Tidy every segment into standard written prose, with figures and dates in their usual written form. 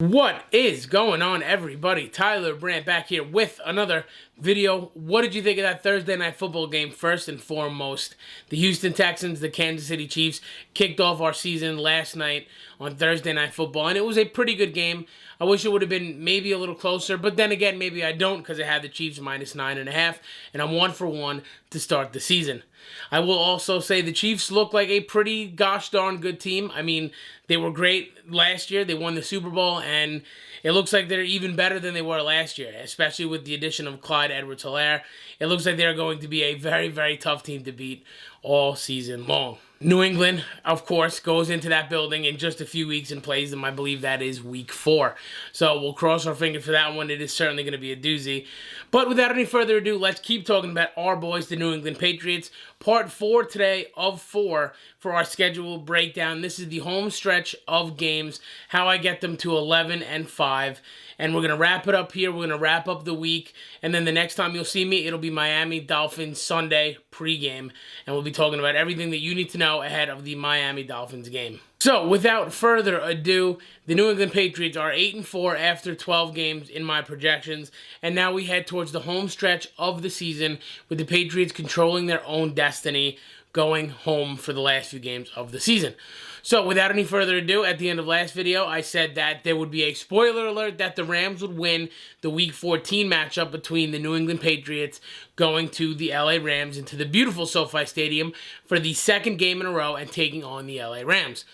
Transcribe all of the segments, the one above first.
What is going on, everybody? Tyler Brandt back here with another video. What did you think of that Thursday night football game? First and foremost, the Houston Texans, the Kansas City Chiefs kicked off our season last night on Thursday night football, and it was a pretty good game. I wish it would have been maybe a little closer, but then again, maybe I don't because I had the Chiefs minus 9.5, and I'm 1-for-1 to start the season. I will also say the Chiefs look like a pretty gosh darn good team. I mean, they were great last year. They won the Super Bowl, and it looks like they're even better than they were last year, especially with the addition of Clyde Edwards-Helaire. It looks like they're going to be a very, very tough team to beat all season long. New England, of course, goes into that building in just a few weeks and plays them. I believe that is week 4. So we'll cross our fingers for that one. It is certainly going to be a doozy. But without any further ado, let's keep talking about our boys, the New England Patriots. Part 4 today of 4 for our schedule breakdown. This is the home stretch of games, how I get them to 11-5. And we're going to wrap it up here. We're going to wrap up the week. And then the next time you'll see me, it'll be Miami Dolphins Sunday pregame. And we'll be talking about everything that you need to know ahead of the Miami Dolphins game. So, without further ado, the New England Patriots are 8-4 after 12 games in my projections. And now we head towards the home stretch of the season with the Patriots controlling their own destiny, going home for the last few games of the season. So, without any further ado, at the end of last video, I said that there would be a spoiler alert that the Rams would win the Week 14 matchup between the New England Patriots going to the LA Rams into the beautiful SoFi Stadium for the second game in a row and taking on the LA Rams.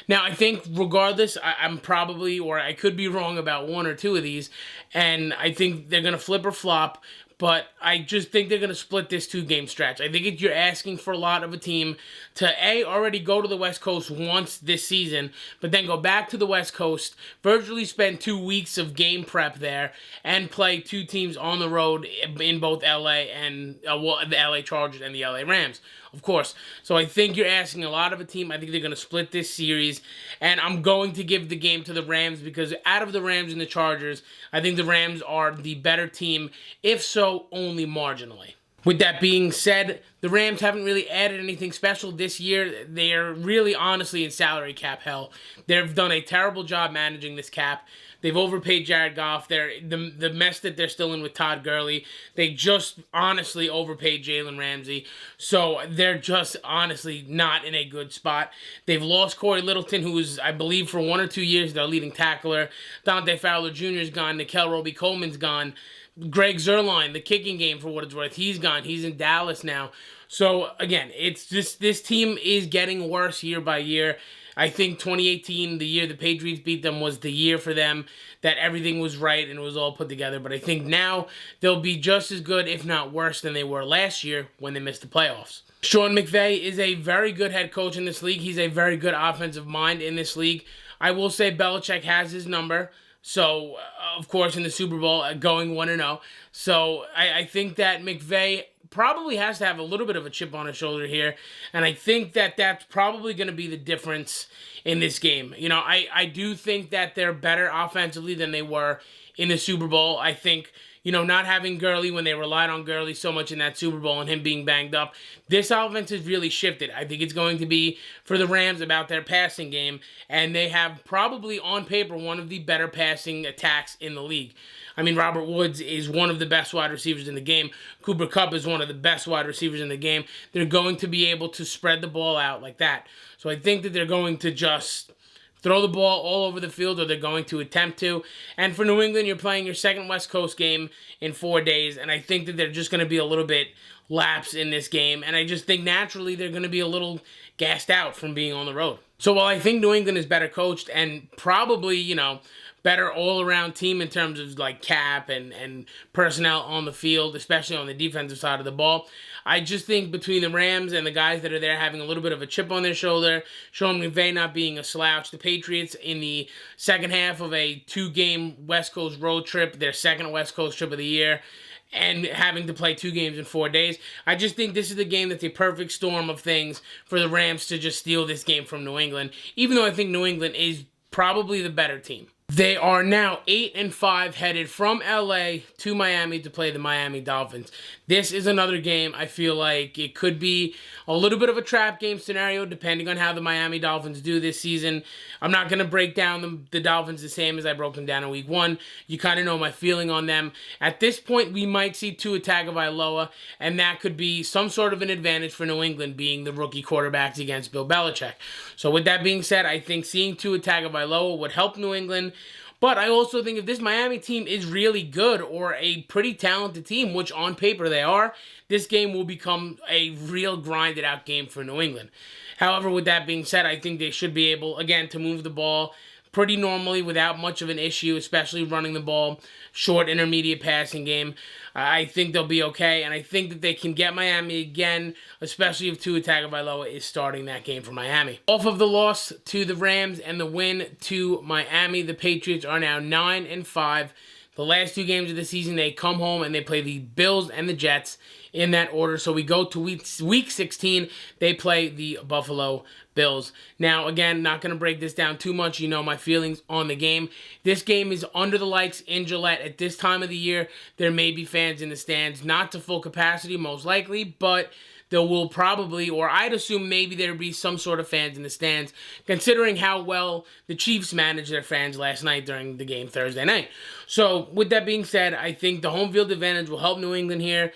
Now, I think regardless, I'm probably, or I could be wrong about one or two of these, and I think they're going to flip or flop, but I just think they're going to split this 2-game stretch. I think you're asking for a lot of a team to, A, already go to the West Coast once this season, but then go back to the West Coast, virtually spend 2 weeks of game prep there, and play 2 teams on the road in both LA and the LA Chargers and the LA Rams, of course. So I think you're asking a lot of a team. I think they're going to split this series, and I'm going to give the game to the Rams because out of the Rams and the Chargers, I think the Rams are the better team, if so, only marginally. With that being said, the Rams haven't really added anything special this year. They're really honestly in salary cap hell. They've done a terrible job managing this cap. They've overpaid Jared Goff. The mess that they're still in with Todd Gurley. They just honestly overpaid Jalen Ramsey. So they're just honestly not in a good spot. They've lost Corey Littleton, who is, I believe, for 1 or 2 years, their leading tackler. Dante Fowler Jr. is gone. Nikel Roby-Coleman's gone. Greg Zuerlein, the kicking game for what it's worth, he's gone. He's in Dallas now. So, again, it's just this team is getting worse year by year. I think 2018, the year the Patriots beat them, was the year for them that everything was right and it was all put together. But I think now they'll be just as good, if not worse, than they were last year when they missed the playoffs. Sean McVay is a very good head coach in this league. He's a very good offensive mind in this league. I will say Belichick has his number. So, of course, in the Super Bowl, going 1-0. So, I think that McVay probably has to have a little bit of a chip on his shoulder here. And I think that that's probably going to be the difference in this game. You know, I do think that they're better offensively than they were in the Super Bowl. I think, you know, not having Gurley when they relied on Gurley so much in that Super Bowl and him being banged up, this offense has really shifted. I think it's going to be for the Rams about their passing game, and they have probably on paper one of the better passing attacks in the league. I mean, Robert Woods is one of the best wide receivers in the game. Cooper Kupp is one of the best wide receivers in the game. They're going to be able to spread the ball out like that. So I think that they're going to just throw the ball all over the field, or they're going to attempt to. And for New England, you're playing your second West Coast game in 4 days, and I think that they're just going to be a little bit lapse in this game, and I just think naturally they're going to be a little gassed out from being on the road. So while I think New England is better coached and probably, you know, better all-around team in terms of like cap and personnel on the field, especially on the defensive side of the ball, I just think between the Rams and the guys that are there having a little bit of a chip on their shoulder, Sean McVay not being a slouch, the Patriots in the second half of a 2-game West Coast road trip, their second West Coast trip of the year, and having to play 2 games in 4 days, I just think this is the game that's a perfect storm of things for the Rams to just steal this game from New England, even though I think New England is probably the better team. They are now 8-5, headed from LA to Miami to play the Miami Dolphins. This is another game I feel like it could be a little bit of a trap game scenario depending on how the Miami Dolphins do this season. I'm not going to break down the Dolphins the same as I broke them down in week 1. You kind of know my feeling on them. At this point, we might see Tua Tagovailoa, and that could be some sort of an advantage for New England being the rookie quarterbacks against Bill Belichick. So with that being said, I think seeing Tua Tagovailoa would help New England. But I also think if this Miami team is really good or a pretty talented team, which on paper they are, this game will become a real grinded out game for New England. However, with that being said, I think they should be able, again, to move the ball pretty normally without much of an issue, especially running the ball, short, intermediate passing game. I think they'll be okay, and I think that they can get Miami again, especially if Tua Tagovailoa is starting that game for Miami. Off of the loss to the Rams and the win to Miami, the Patriots are now 9-5. The last 2 games of the season, they come home and they play the Bills and the Jets in that order. So we go to week 16, they play the Buffalo Bills. Now, again, not going to break this down too much. You know my feelings on the game. This game is under the lights in Gillette. At this time of the year, there may be fans in the stands, not to full capacity, most likely, but there will probably, or I'd assume maybe there'd be some sort of fans in the stands, considering how well the Chiefs managed their fans last night during the game Thursday night. So, with that being said, I think the home field advantage will help New England here.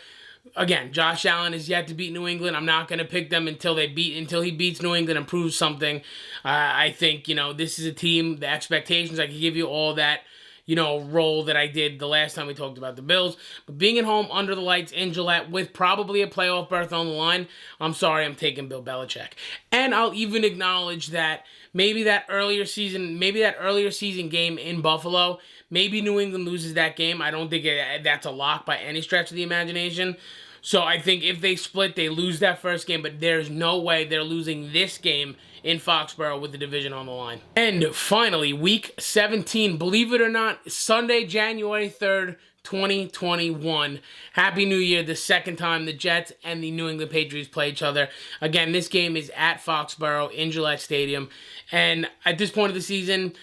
Again, Josh Allen is yet to beat New England. I'm not going to pick them until he beats New England and proves something. I think, this is a team, the expectations, I can give you all that, role that I did the last time we talked about the Bills. But being at home under the lights in Gillette with probably a playoff berth on the line, I'm sorry, I'm taking Bill Belichick. And I'll even acknowledge that maybe that earlier season game in Buffalo, maybe New England loses that game. I don't think that's a lock by any stretch of the imagination. So I think if they split, they lose that first game, but there's no way they're losing this game in Foxborough with the division on the line. And finally, week 17, believe it or not, Sunday, January 3rd, 2021. Happy New Year, the second time the Jets and the New England Patriots play each other. Again, this game is at Foxborough in Gillette Stadium. And at this point of the season,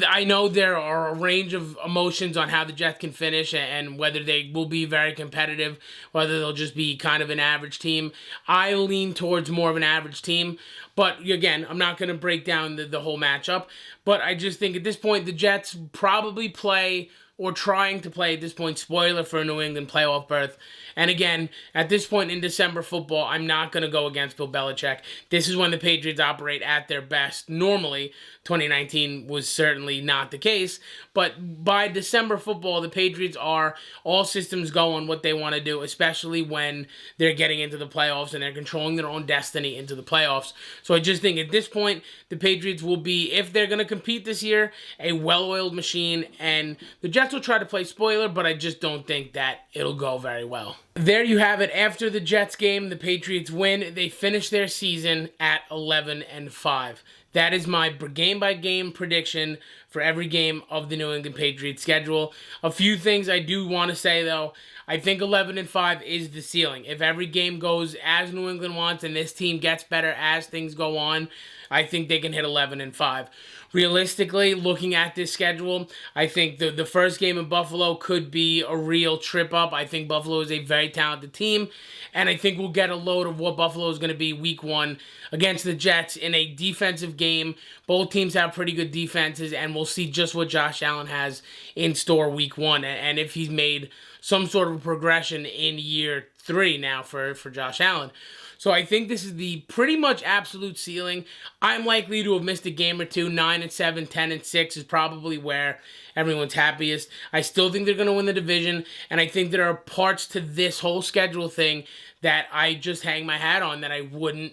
I know there are a range of emotions on how the Jets can finish and whether they will be very competitive, whether they'll just be kind of an average team. I lean towards more of an average team, but again, I'm not going to break down the whole matchup, but I just think at this point the Jets probably play, or trying to play at this point, spoiler for a New England playoff berth. And again, at this point in December football, I'm not going to go against Bill Belichick. This is when the Patriots operate at their best. Normally, 2019 was certainly not the case, but by December football, the Patriots are all systems go on what they want to do, especially when they're getting into the playoffs and they're controlling their own destiny into the playoffs. So I just think at this point, the Patriots will be, if they're going to compete this year, a well-oiled machine, and the Jets will try to play spoiler, but I just don't think that it'll go very well. There you have it. After the Jets game, the Patriots win. They finish their season at 11-5. That is my game-by-game prediction for every game of the New England Patriots schedule. A few things I do want to say, though. I think 11-5 is the ceiling. If every game goes as New England wants and this team gets better as things go on, I think they can hit 11-5. Realistically, looking at this schedule, I think the first game in Buffalo could be a real trip up. I think Buffalo is a very talented team, and I think we'll get a load of what Buffalo is going to be week 1 against the Jets in a defensive game. Both teams have pretty good defenses, and we'll see just what Josh Allen has in store week 1, and if he's made some sort of progression in year 3 now for Josh Allen. So I think this is the pretty much absolute ceiling. I'm likely to have missed a game or two. 9-7, 10-6 is probably where everyone's happiest. I still think they're going to win the division, and I think there are parts to this whole schedule thing that I just hang my hat on that I wouldn't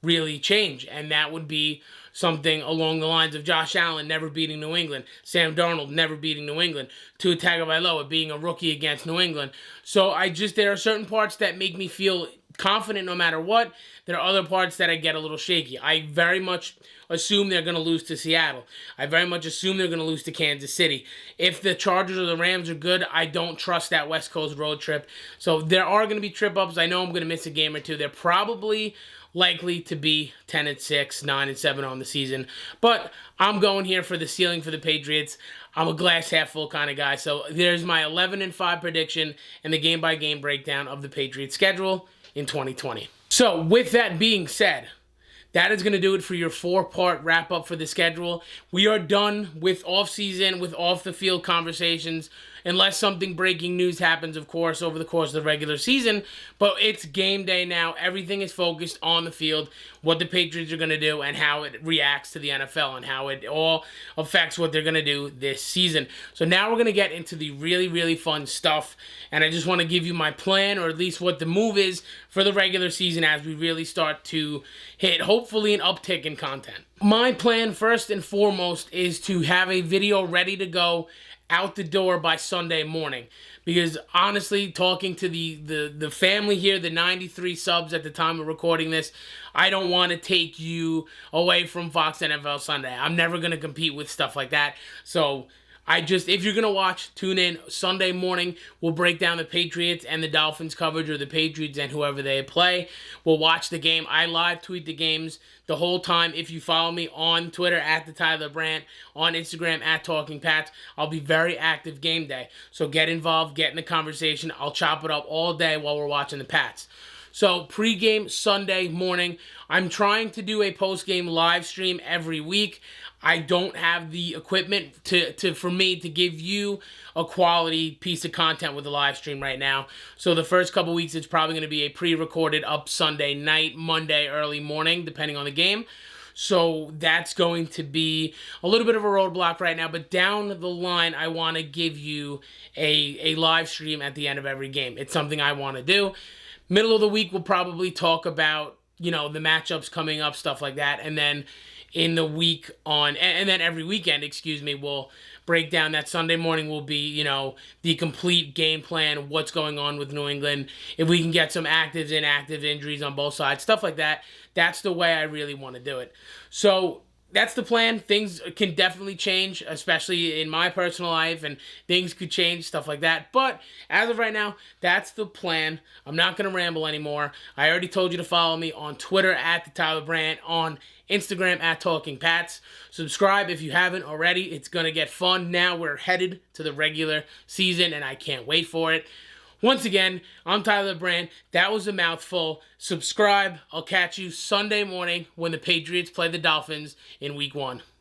really change, and that would be something along the lines of Josh Allen never beating New England, Sam Darnold never beating New England, Tua Tagovailoa being a rookie against New England. So there are certain parts that make me feel confident no matter what. There are other parts that I get a little shaky. I very much assume they're going to lose to Seattle. I very much assume they're going to lose to Kansas City. If the Chargers or the Rams are good, I don't trust that West Coast road trip. So there are going to be trip-ups. I know I'm going to miss a game or two. They're probably likely to be 10-6, 9-7 on the season. But I'm going here for the ceiling for the Patriots. I'm a glass half full kind of guy. So there's my 11-5 prediction and the game-by-game breakdown of the Patriots schedule in 2020. So with that being said, that is going to do it for your 4-part wrap-up for the schedule. We are done with off-season, with off-the-field conversations, unless something breaking news happens, of course, over the course of the regular season. But it's game day now. Everything is focused on the field, what the Patriots are going to do, and how it reacts to the NFL, and how it all affects what they're going to do this season. So now we're going to get into the really, really fun stuff. And I just want to give you my plan, or at least what the move is for the regular season as we really start to hit, hopefully, an uptick in content. My plan, first and foremost, is to have a video ready to go out the door by Sunday morning. Because honestly, talking to the family here, the 93 subs at the time of recording this, I don't want to take you away from Fox NFL Sunday. I'm never going to compete with stuff like that. So if you're going to watch, tune in Sunday morning. We'll break down the Patriots and the Dolphins coverage, or the Patriots and whoever they play. We'll watch the game. I live tweet the games the whole time. If you follow me on Twitter at the Tyler Brandt, on Instagram at Talking Pats, I'll be very active game day. So get involved, get in the conversation. I'll chop it up all day while we're watching the Pats. So pregame Sunday morning, I'm trying to do a postgame live stream every week. I don't have the equipment for me to give you a quality piece of content with a live stream right now. So the first couple weeks, it's probably going to be a pre-recorded up Sunday night, Monday early morning, depending on the game. So that's going to be a little bit of a roadblock right now. But down the line, I want to give you a live stream at the end of every game. It's something I want to do. Middle of the week, we'll probably talk about, the matchups coming up, stuff like that. And then in the week and then every weekend, we'll break down. That Sunday morning will be, the complete game plan, what's going on with New England, if we can get some actives, inactive injuries on both sides, stuff like that. That's the way I really want to do it. So that's the plan. Things can definitely change, especially in my personal life, and things could change, stuff like that. But as of right now, that's the plan. I'm not going to ramble anymore. I already told you to follow me on Twitter at the Tyler Brandt, on Instagram at Talking Pats. Subscribe if you haven't already. It's going to get fun. Now we're headed to the regular season, and I can't wait for it. Once again, I'm Tyler Brandt. That was a mouthful. Subscribe. I'll catch you Sunday morning when the Patriots play the Dolphins in Week 1.